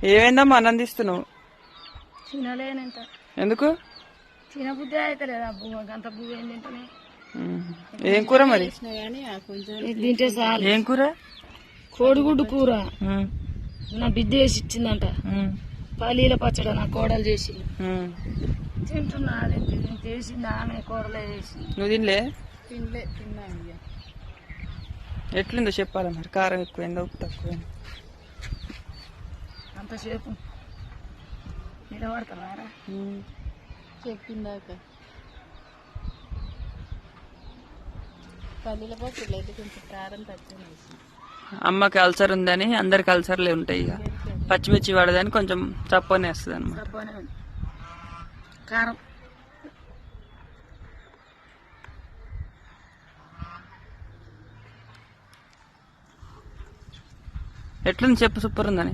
ఏమైందమ్మా ఆనందిస్తున్నావు? తినలేనంత. ఎందుకు? తినబుద్ధి అయితే లేదా అంత బువ్వ ఏం తింటనే. ఏం కూర మరి? తింటే చాలు. ఏం కూర? కోడిగుడ్డు కూర. నా బిడ్డ వేసి ఇచ్చిందంట. పల్లీల పచ్చడి నా కోడలు చేసి తింటున్నా. చేసింది ఆమె కూరలే చేసి. నువ్వు తినలే? తిన్నా. ఎట్లుందో చెప్పాలా మరి? కారం ఎక్కువైందా ఉప్పు తక్కువైందా? అంతసేపు నిలబడతారా? చెప్పిందాక పల్లీల పచ్చడి అయితే కొంచెం కారం తక్కువ. అమ్మకి అల్సర్ ఉందని అందరికి అల్సర్లే ఉంటాయి. ఇక పచ్చిమిర్చి పడదని కొంచెం చప్పనే వస్తుంది అన్నమాట. కారం ఎట్లుంది చెప్పు? సూపర్ ఉందని.